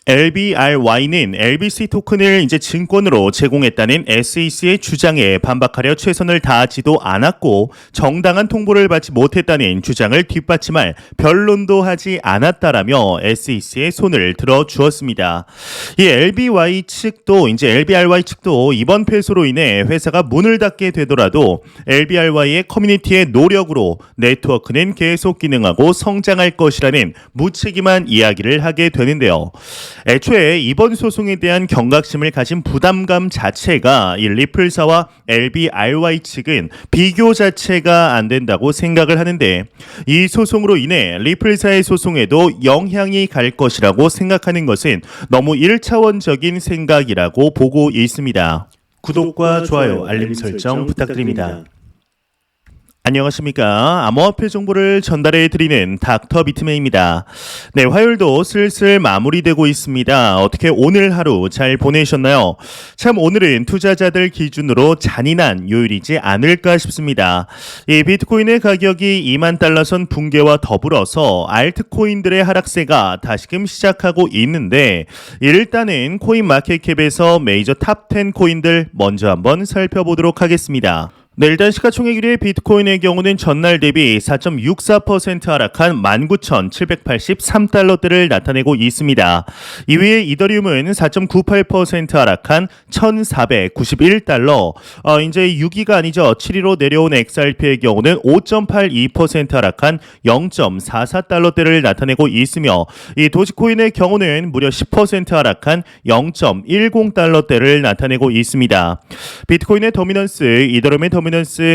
LBRY는 LBC 토큰을 이제 증권으로 제공했다는 SEC의 주장에 반박하려 최선을 다하지도 않았고 정당한 통보를 받지 못했다는 주장을 뒷받침할 변론도 하지 않았다라며 SEC의 손을 들어 주었습니다. 이 LBRY 측도 이번 패소로 인해 회사가 문을 닫게 되더라도 LBRY의 커뮤니티의 노력으로 네트워크는 계속 기능하고 성장할 것이라는 무책임한 이야기를 하게 되는데요. 애초에 이번 소송에 대한 경각심을 가진 부담감 자체가 이 리플사와 LBRY 측은 비교 자체가 안 된다고 생각을 하는데 이 소송으로 인해 리플사의 소송에도 영향이 갈 것이라고 생각하는 것은 너무 1차원적인 생각이라고 보고 있습니다. 구독과 좋아요, 알림 설정 부탁드립니다. 안녕하십니까. 암호화폐 정보를 전달해 드리는 닥터 비트맨입니다. 네, 화요일도 슬슬 마무리되고 있습니다. 어떻게 오늘 하루 잘 보내셨나요? 참 오늘은 투자자들 기준으로 잔인한 요일이지 않을까 싶습니다. 이 비트코인의 가격이 2만 달러 선 붕괴와 더불어서 알트코인들의 하락세가 다시금 시작하고 있는데 일단은 코인마켓캡에서 메이저 탑10 코인들 먼저 한번 살펴보도록 하겠습니다. 네, 일단 시가총액 1위의 비트코인의 경우는 전날 대비 4.64% 하락한 19,783달러대를 나타내고 있습니다. 2위의 이더리움은 4.98% 하락한 1,491달러. 이제 6위가 아니죠. 7위로 내려온 XRP의 경우는 5.82% 하락한 0.44달러대를 나타내고 있으며 이 도지코인의 경우는 무려 10% 하락한 0.10달러대를 나타내고 있습니다. 비트코인의 도미넌스, 이더리움의 도미넌스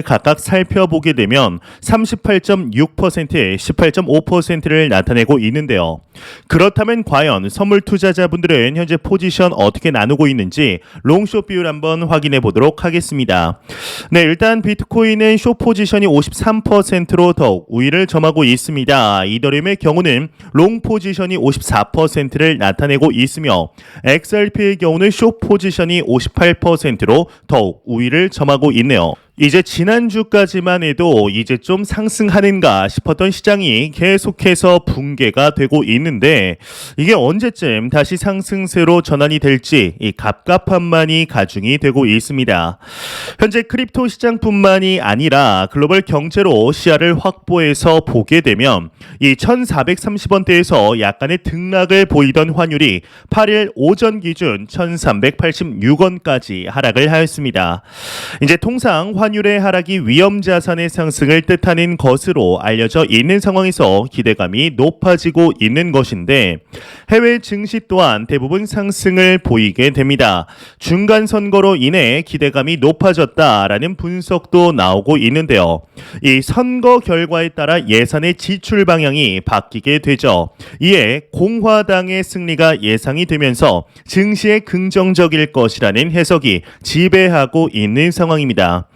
각각 살펴보게 되면 38.6%, 18.5%를 나타내고 있는데요. 그렇다면 과연 선물 투자자분들은 현재 포지션 어떻게 나누고 있는지 롱숏 비율 한번 확인해 보도록 하겠습니다. 네, 일단 비트코인은 숏 포지션이 53%로 더욱 우위를 점하고 있습니다. 이더리움의 경우는 롱 포지션이 54%를 나타내고 있으며 XRP의 경우는 숏 포지션이 58%로 더욱 우위를 점하고 있네요. 이제 지난주까지만 해도 이제 좀 상승하는가 싶었던 시장이 계속해서 붕괴가 되고 있는데 이게 언제쯤 다시 상승세로 전환이 될지 이 갑갑함만이 가중이 되고 있습니다. 현재 크립토 시장뿐만이 아니라 글로벌 경제로 시야를 확보해서 보게 되면 이 1430원대에서 약간의 등락을 보이던 환율이 8일 오전 기준 1386원까지 하락을 하였습니다. 이제 통상 환율의 하락이 위험자산의 상승을 뜻하는 것으로 알려져 있는 상황에서 기대감이 높아지고 있는 것인데 해외 증시 또한 대부분 상승을 보이게 됩니다. 중간 선거로 인해 기대감이 높아졌다라는 분석도 나오고 있는데요. 이 선거 결과에 따라 예산의 지출 방향이 바뀌게 되죠. 이에 공화당의 승리가 예상이 되면서 증시에 긍정적일 것이라는 해석이 지배하고 있는 상황입니다.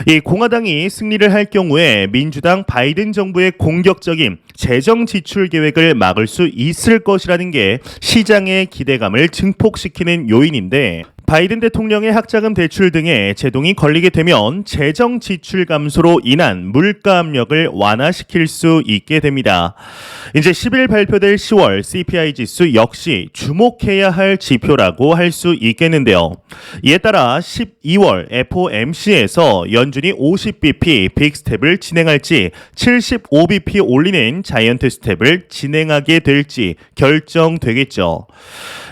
이 공화당이 승리를 할 경우에 민주당 바이든 정부의 공격적인 재정 지출 계획을 막을 수 있을 것이라는 게 시장의 기대감을 증폭시키는 요인인데 바이든 대통령의 학자금 대출 등의 제동이 걸리게 되면 재정 지출 감소로 인한 물가 압력을 완화시킬 수 있게 됩니다. 이제 10일 발표될 10월 CPI 지수 역시 주목해야 할 지표라고 할 수 있겠는데요. 이에 따라 12월 FOMC에서 연준이 50bp 빅 스텝을 진행할지 75bp 올리는 자이언트 스텝을 진행하게 될지 결정되겠죠.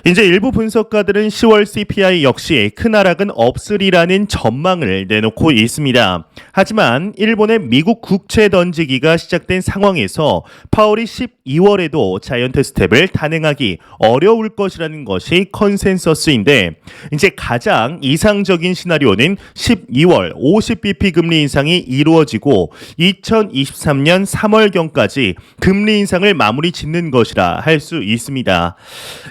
이제 일부 분석가들은 10월 CPI 역시 큰 하락은 없으리라는 전망을 내놓고 있습니다. 하지만 일본의 미국 국채 던지기가 시작된 상황에서 파월이 12월에도 자이언트 스텝을 단행하기 어려울 것이라는 것이 컨센서스인데 이제 가장 이상적인 시나리오는 12월 50bp 금리 인상이 이루어지고 2023년 3월경까지 금리 인상을 마무리 짓는 것이라 할 수 있습니다.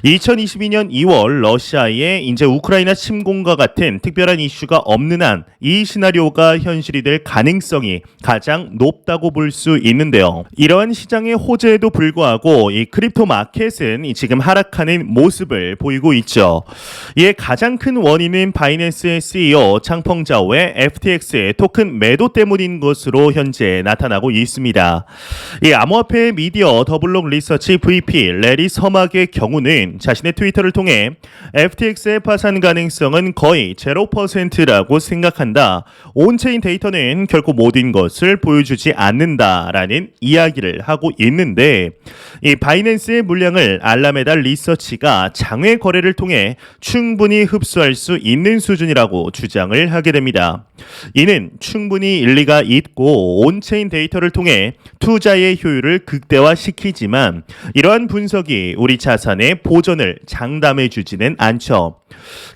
2022년 2월 러시아의 이제 우크라이나 우크라이나 침공과 같은 특별한 이슈가 없는 한 이 시나리오가 현실이 될 가능성이 가장 높다고 볼 수 있는데요. 이러한 시장의 호재에도 불구하고 이 크립토 마켓은 지금 하락하는 모습을 보이고 있죠. 이에 가장 큰 원인은 바이낸스의 CEO 창펑자오의 FTX 토큰 매도 때문인 것으로 현재 나타나고 있습니다. 이 암호화폐 미디어 더블록 리서치 VP 레리 서막의 경우는 자신의 트위터를 통해 FTX의 파산 가능성은 거의 0%라고 생각한다. 온체인 데이터는 결코 모든 것을 보여주지 않는다라는 이야기를 하고 있는데, 이 바이낸스의 물량을 알라메다 리서치가 장외 거래를 통해 충분히 흡수할 수 있는 수준이라고 주장을 하게 됩니다. 이는 충분히 일리가 있고 온체인 데이터를 통해 투자의 효율을 극대화시키지만 이러한 분석이 우리 자산의 보전을 장담해 주지는 않죠.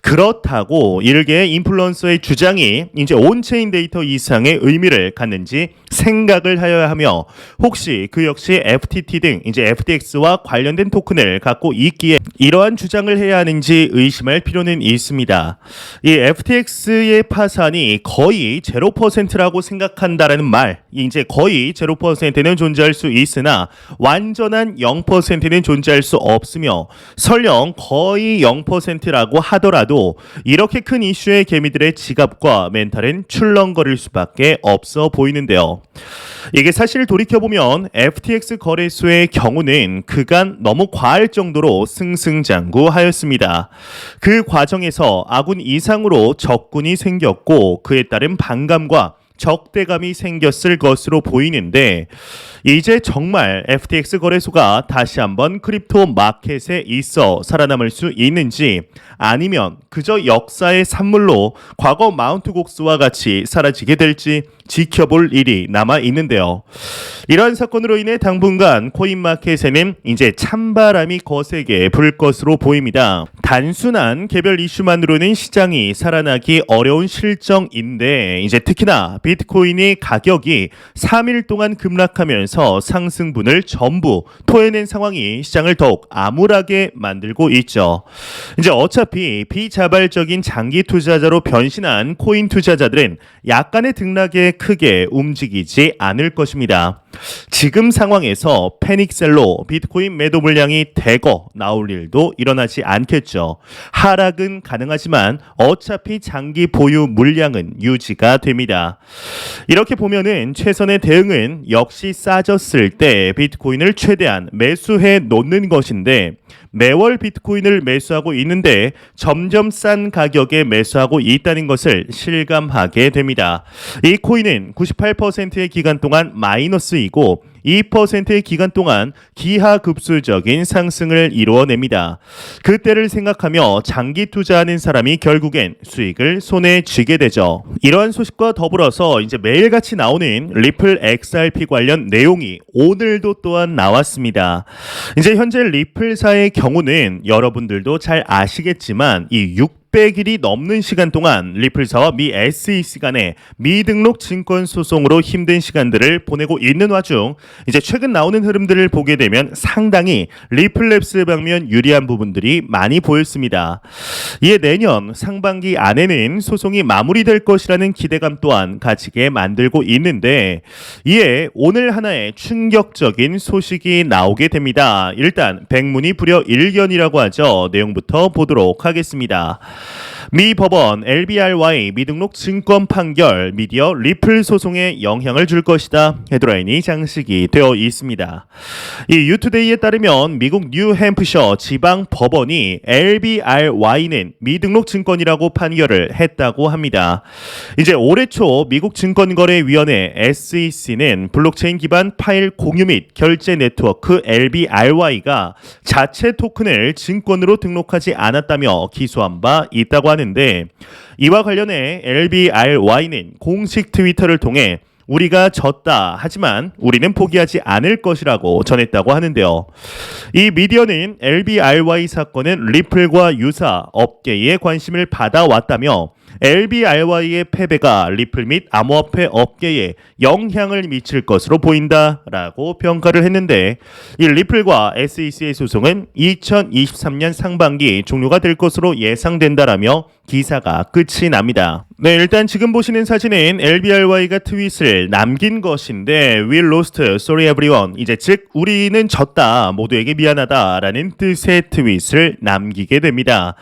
그렇다고 일개의 인플루언서의 주장이 이제 온체인 데이터 이상의 의미를 갖는지 생각을 하여야 하며, 혹시 그 역시 FTT 등 이제 FTX와 관련된 토큰을 갖고 있기에 이러한 주장을 해야 하는지 의심할 필요는 있습니다. 이 FTX의 파산이 거의 0%라고 생각한다라는 말, 이제 거의 0%는 존재할 수 있으나 완전한 0%는 존재할 수 없으며, 설령 거의 0%라고 하더라도 이렇게 큰 이슈의 개미들의 지갑과 멘탈은 출렁거릴 수밖에 없어 보이는데요. 이게 사실 돌이켜보면 FTX 거래소의 경우는 그간 너무 과할 정도로 승승장구하였습니다. 그 과정에서 아군 이상으로 적군이 생겼고 그에 따른 반감과 적대감이 생겼을 것으로 보이는데, 이제 정말 FTX 거래소가 다시 한번 크립토 마켓에 있어 살아남을 수 있는지, 아니면 그저 역사의 산물로 과거 마운트 곡스와 같이 사라지게 될지 지켜볼 일이 남아 있는데요. 이러한 사건으로 인해 당분간 코인마켓에는 이제 찬바람이 거세게 불 것으로 보입니다. 단순한 개별 이슈만으로는 시장이 살아나기 어려운 실정인데, 이제 특히나 비트코인이 가격이 3일 동안 급락하면서 상승분을 전부 토해낸 상황이 시장을 더욱 암울하게 만들고 있죠. 이제 어차피 비자발적인 장기 투자자로 변신한 코인 투자자들은 약간의 등락에 크게 움직이지 않을 것입니다. 지금 상황에서 패닉셀로 비트코인 매도 물량이 대거 나올 일도 일어나지 않겠죠. 하락은 가능하지만 어차피 장기 보유 물량은 유지가 됩니다. 이렇게 보면은 최선의 대응은 역시 싸졌을 때 비트코인을 최대한 매수해 놓는 것인데, 매월 비트코인을 매수하고 있는데 점점 싼 가격에 매수하고 있다는 것을 실감하게 됩니다. 이 코인은 98%의 기간 동안 마이너스이고 2%의 기간 동안 기하급수적인 상승을 이루어냅니다. 그때를 생각하며 장기 투자하는 사람이 결국엔 수익을 손에 쥐게 되죠. 이러한 소식과 더불어서 이제 매일같이 나오는 리플 XRP 관련 내용이 오늘도 또한 나왔습니다. 이제 현재 리플사의 경우는 여러분들도 잘 아시겠지만 이 600일이 넘는 시간 동안 리플사와 미 SEC 간의 미등록 증권 소송으로 힘든 시간들을 보내고 있는 와중, 이제 최근 나오는 흐름들을 보게 되면 상당히 리플랩스 방면 유리한 부분들이 많이 보였습니다. 이에 내년 상반기 안에는 소송이 마무리될 것이라는 기대감 또한 가지게 만들고 있는데, 이에 오늘 하나의 충격적인 소식이 나오게 됩니다. 일단 백문이 불여일견이라고 하죠. 내용부터 보도록 하겠습니다. 미 법원 LBRY 미등록 증권 판결 미디어 리플 소송에 영향을 줄 것이다. 헤드라인이 장식이 되어 있습니다. 이 유투데이에 따르면 미국 뉴햄프셔 지방 법원이 LBRY는 미등록 증권이라고 판결을 했다고 합니다. 이제 올해 초 미국 증권거래위원회 SEC는 블록체인 기반 파일 공유 및 결제 네트워크 LBRY가 자체 토큰을 증권으로 등록하지 않았다며 기소한 바 있다고 하는데, 이와 관련해 LBRY는 공식 트위터를 통해 우리가 졌다. 하지만 우리는 포기하지 않을 것이라고 전했다고 하는데요. 이 미디어는 LBRY 사건은 리플과 유사 업계의 관심을 받아왔다며 LBRY의 패배가 리플 및 암호화폐 업계에 영향을 미칠 것으로 보인다라고 평가를 했는데, 이 리플과 SEC의 소송은 2023년 상반기 종료가 될 것으로 예상된다라며 기사가 끝이 납니다. 네, 일단 지금 보시는 사진은 LBRY가 트윗을 남긴 것인데 We lost, sorry everyone. 이제 즉 우리는 졌다, 모두에게 미안하다라는 뜻의 트윗을 남기게 됩니다.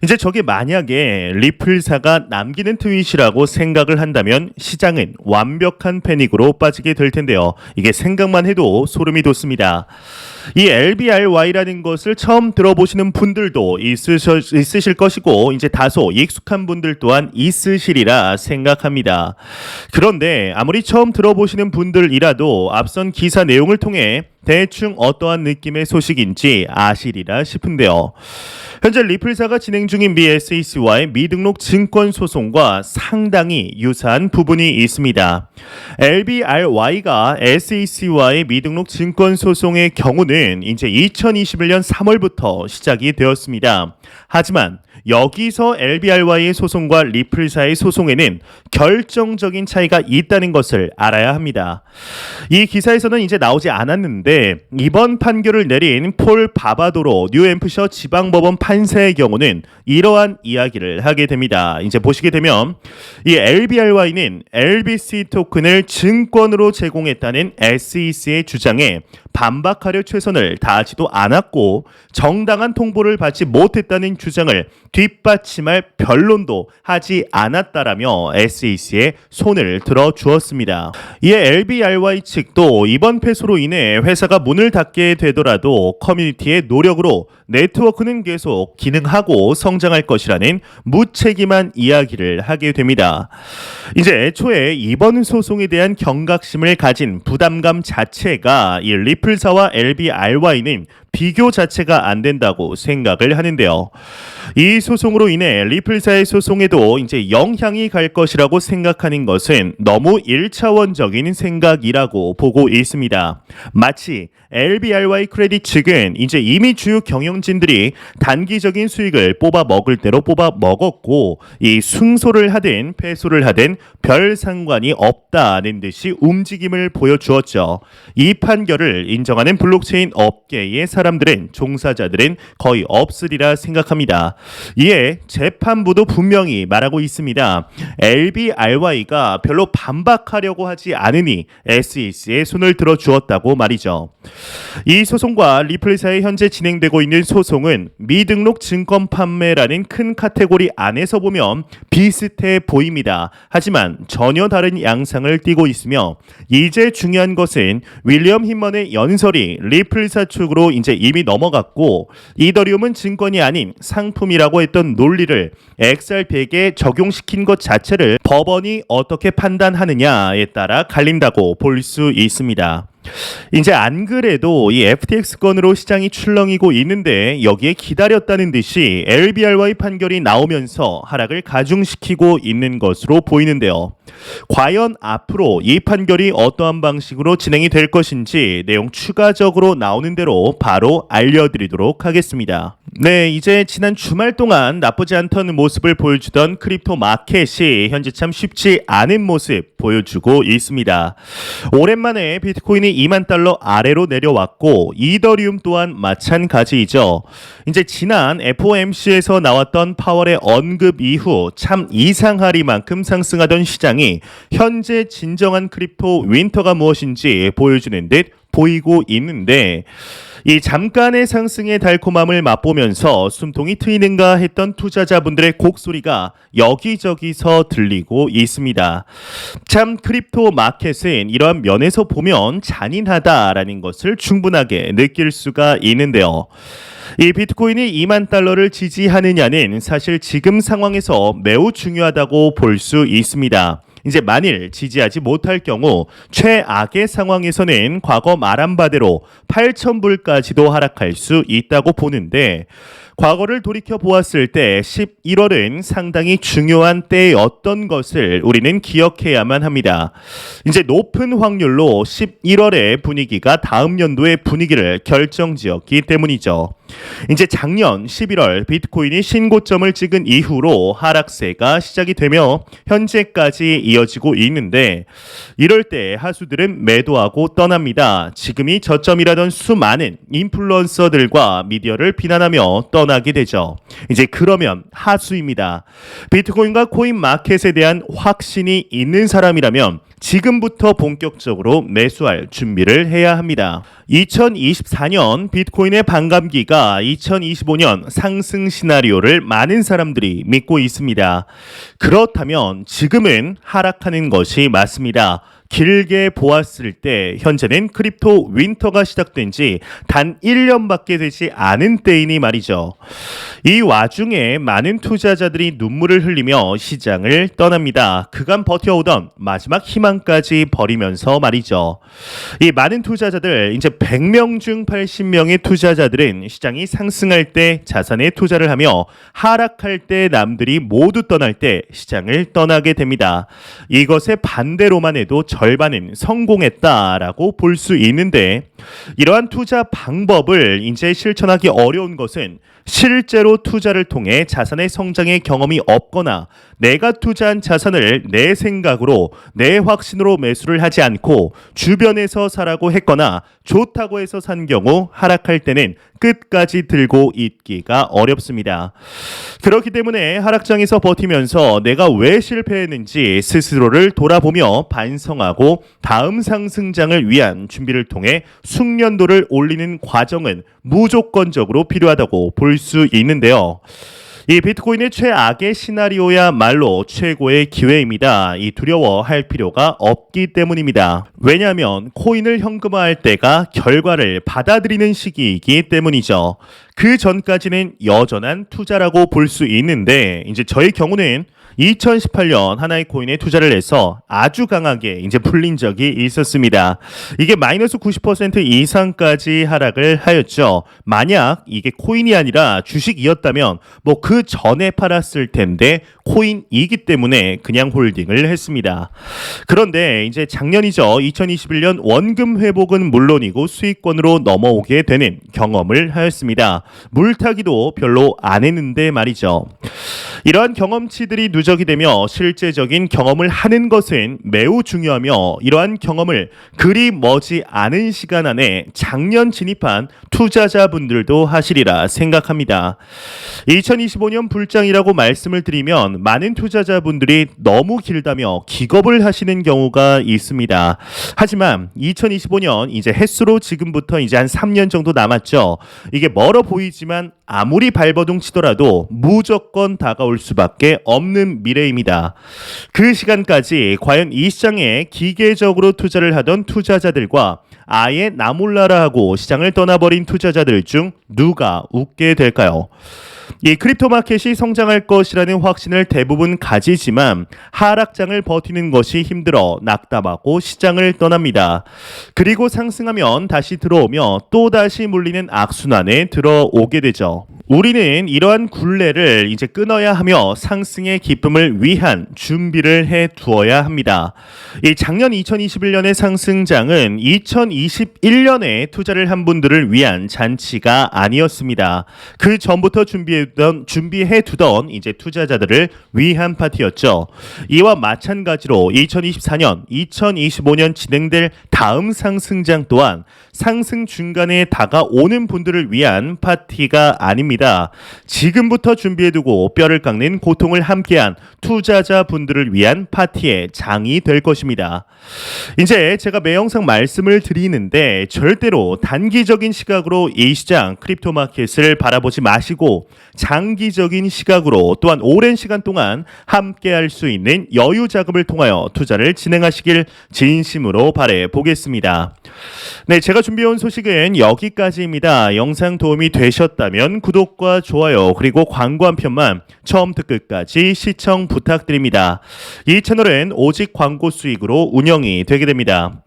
이제 저게 만약에 리플사가 남기는 트윗이라고 생각을 한다면 시장은 완벽한 패닉으로 빠지게 될 텐데요. 이게 생각만 해도 소름이 돋습니다. 이 LBRY라는 것을 처음 들어보시는 분들도 있으실 것이고, 이제 다소 익숙한 분들 또한 있으시리라 생각합니다. 그런데 아무리 처음 들어보시는 분들이라도 앞선 기사 내용을 통해 대충 어떠한 느낌의 소식인지 아시리라 싶은데요. 현재 리플사가 진행 중인 미 SEC와의 미등록 증권 소송과 상당히 유사한 부분이 있습니다. LBRY가 SEC와의 미등록 증권 소송의 경우는 이제 2021년 3월부터 시작이 되었습니다. 하지만 여기서 LBRY의 소송과 리플사의 소송에는 결정적인 차이가 있다는 것을 알아야 합니다. 이 기사에서는 이제 나오지 않았는데, 이번 판결을 내린 폴 바바도로 뉴햄프셔 지방법원 판사의 경우는 이러한 이야기를 하게 됩니다. 이제 보시게 되면 이 LBRY는 LBC 토큰을 증권으로 제공했다는 SEC의 주장에 반박하려 최선을 다하지도 않았고, 정당한 통보를 받지 못했다는 주장을 뒷받침할 변론도 하지 않았다라며 SEC에 손을 들어 주었습니다. 이에 LBRY 측도 이번 패소로 인해 회사가 문을 닫게 되더라도 커뮤니티의 노력으로 네트워크는 계속 기능하고 성장할 것이라는 무책임한 이야기를 하게 됩니다. 이제 애초에 이번 소송에 대한 경각심을 가진 부담감 자체가 이 리플사와 LBRY는 비교 자체가 안 된다고 생각을 하는데요. 이 소송으로 인해 리플사의 소송에도 이제 영향이 갈 것이라고 생각하는 것은 너무 1차원적인 생각이라고 보고 있습니다. 마치 LBRY 크레딧 측은 이제 이미 주요 경영진들이 단기적인 수익을 뽑아 먹을 대로 뽑아 먹었고, 이 승소를 하든 패소를 하든 별 상관이 없다는 듯이 움직임을 보여주었죠. 이 판결을 인정하는 블록체인 업계의 사람들은, 종사자들은 거의 없으리라 생각합니다. 이에 재판부도 분명히 말하고 있습니다. LBRY가 별로 반박하려고 하지 않으니 SEC에 손을 들어 주었다고 말이죠. 이 소송과 리플사에 현재 진행되고 있는 소송은 미등록 증권 판매라는 큰 카테고리 안에서 보면 비슷해 보입니다. 하지만 전혀 다른 양상을 띠고 있으며, 이제 중요한 것은 윌리엄 힌먼의 연설이 리플사 측으로 이제 이미 넘어갔고, 이더리움은 증권이 아닌 상품이라고 했던 논리를 XRP에게 적용시킨 것 자체를 법원이 어떻게 판단하느냐에 따라 갈린다고 볼 수 있습니다. 이제 안 그래도 이 FTX 건으로 시장이 출렁이고 있는데 여기에 기다렸다는 듯이 LBRY 판결이 나오면서 하락을 가중시키고 있는 것으로 보이는데요. 과연 앞으로 이 판결이 어떠한 방식으로 진행이 될 것인지 내용 추가적으로 나오는 대로 바로 알려드리도록 하겠습니다. 네, 이제 지난 주말 동안 나쁘지 않던 모습을 보여주던 크립토 마켓이 현재 참 쉽지 않은 모습 보여주고 있습니다. 오랜만에 비트코인이 2만 달러 아래로 내려왔고, 이더리움 또한 마찬가지이죠. 이제 지난 FOMC에서 나왔던 파월의 언급 이후 참 이상하리만큼 상승하던 시장이 현재 진정한 크립토 윈터가 무엇인지 보여주는 듯 보이고 있는데, 이 잠깐의 상승의 달콤함을 맛보면서 숨통이 트이는가 했던 투자자분들의 곡소리가 여기저기서 들리고 있습니다. 참 크립토 마켓은 이러한 면에서 보면 잔인하다라는 것을 충분하게 느낄 수가 있는데요. 이 비트코인이 2만 달러를 지지하느냐는 사실 지금 상황에서 매우 중요하다고 볼 수 있습니다. 이제 만일 지지하지 못할 경우 최악의 상황에서는 과거 말한 바대로 8,000불까지도 하락할 수 있다고 보는데, 과거를 돌이켜 보았을 때 11월은 상당히 중요한 때였던 것을 우리는 기억해야만 합니다. 이제 높은 확률로 11월의 분위기가 다음 연도의 분위기를 결정지었기 때문이죠. 이제 작년 11월 비트코인이 신고점을 찍은 이후로 하락세가 시작이 되며 현재까지 이어지고 있는데 이럴 때 하수들은 매도하고 떠납니다. 지금이 저점이라던 수많은 인플루언서들과 미디어를 비난하며 떠나게 되죠. 이제 그러면 하수입니다. 비트코인과 코인 마켓에 대한 확신이 있는 사람이라면 지금부터 본격적으로 매수할 준비를 해야 합니다. 2024년 비트코인의 반감기가 2025년 상승 시나리오를 많은 사람들이 믿고 있습니다. 그렇다면 지금은 하락하는 것이 맞습니다. 길게 보았을 때 현재는 크립토 윈터가 시작된 지 단 1년밖에 되지 않은 때이니 말이죠. 이 와중에 많은 투자자들이 눈물을 흘리며 시장을 떠납니다. 그간 버텨오던 마지막 희망까지 버리면서 말이죠. 이 많은 투자자들, 이제 100명 중 80명의 투자자들은 시장이 상승할 때 자산에 투자를 하며 하락할 때 남들이 모두 떠날 때 시장을 떠나게 됩니다. 이것의 반대로만 해도 절반은 성공했다라고 볼 수 있는데 이러한 투자 방법을 이제 실천하기 어려운 것은 실제로 투자를 통해 자산의 성장의 경험이 없거나 내가 투자한 자산을 내 생각으로 내 확신으로 매수를 하지 않고 주변에서 사라고 했거나 좋다고 해서 산 경우 하락할 때는 끝까지 들고 있기가 어렵습니다. 그렇기 때문에 하락장에서 버티면서 내가 왜 실패했는지 스스로를 돌아보며 반성하고 다음 상승장을 위한 준비를 통해 숙련도를 올리는 과정은 무조건적으로 필요하다고 볼 수 있는데요. 이 비트코인의 최악의 시나리오야말로 최고의 기회입니다. 이 두려워할 필요가 없기 때문입니다. 왜냐하면 코인을 현금화할 때가 결과를 받아들이는 시기이기 때문이죠. 그 전까지는 여전한 투자라고 볼 수 있는데 이제 저의 경우는 2018년 하나의 코인에 투자를 해서 아주 강하게 이제 풀린 적이 있었습니다. 이게 마이너스 90% 이상까지 하락을 하였죠. 만약 이게 코인이 아니라 주식이었다면 뭐 그 전에 팔았을 텐데 코인이기 때문에 그냥 홀딩을 했습니다. 그런데 이제 작년이죠. 2021년 원금 회복은 물론이고 수익권으로 넘어오게 되는 경험을 하였습니다. 물타기도 별로 안 했는데 말이죠. 이러한 경험치들이 누적이 되며 실제적인 경험을 하는 것은 매우 중요하며 이러한 경험을 그리 머지 않은 시간 안에 작년 진입한 투자자분들도 하시리라 생각합니다. 2025년 불장이라고 말씀을 드리면 많은 투자자분들이 너무 길다며 기겁을 하시는 경우가 있습니다. 하지만 2025년 이제 햇수로 지금부터 이제 한 3년 정도 남았죠. 이게 멀어 보이지만 아무리 발버둥 치더라도 무조건 다가올 수밖에 없는 미래입니다. 그 시간까지 과연 이 시장에 기계적으로 투자를 하던 투자자들과 아예 나 몰라라 하고 시장을 떠나버린 투자자들 중 누가 웃게 될까요? 이 크립토 마켓이 성장할 것이라는 확신을 대부분 가지지만 하락장을 버티는 것이 힘들어 낙담하고 시장을 떠납니다. 그리고 상승하면 다시 들어오며 또 다시 물리는 악순환에 들어오게 되죠. 우리는 이러한 굴레를 이제 끊어야 하며 상승의 기쁨을 위한 준비를 해 두어야 합니다. 이 작년 2021년의 상승장은 2021년에 투자를 한 분들을 위한 잔치가 아니었습니다. 그 전부터 준비해 두던 이제 투자자들을 위한 파티였죠. 이와 마찬가지로 2024년, 2025년 진행될 다음 상승장 또한 상승 중간에 다가오는 분들을 위한 파티가 아닙니다. 지금부터 준비해두고 뼈를 깎는 고통을 함께한 투자자분들을 위한 파티의 장이 될 것입니다. 이제 제가 매 영상 말씀을 드리는데 절대로 단기적인 시각으로 이 시장 크립토 마켓을 바라보지 마시고 장기적인 시각으로 또한 오랜 시간 동안 함께할 수 있는 여유 자금을 통하여 투자를 진행하시길 진심으로 바래 보겠습니다. 네, 제가 준비해온 소식은 여기까지입니다. 영상 도움이 되셨다면 구독과 좋아요 그리고 광고 한 편만 처음부터 끝까지 시청 부탁드립니다. 이 채널은 오직 광고 수익으로 운영이 되게 됩니다.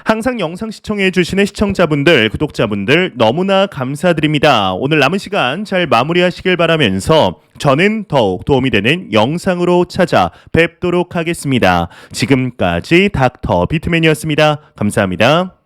항상 영상 시청해 주시는 시청자분들, 구독자분들 너무나 감사드립니다. 오늘 남은 시간 잘 마무리하시길 바라면서 저는 더욱 도움이 되는 영상으로 찾아뵙도록 하겠습니다. 지금까지 닥터 비트맨이었습니다. 감사합니다.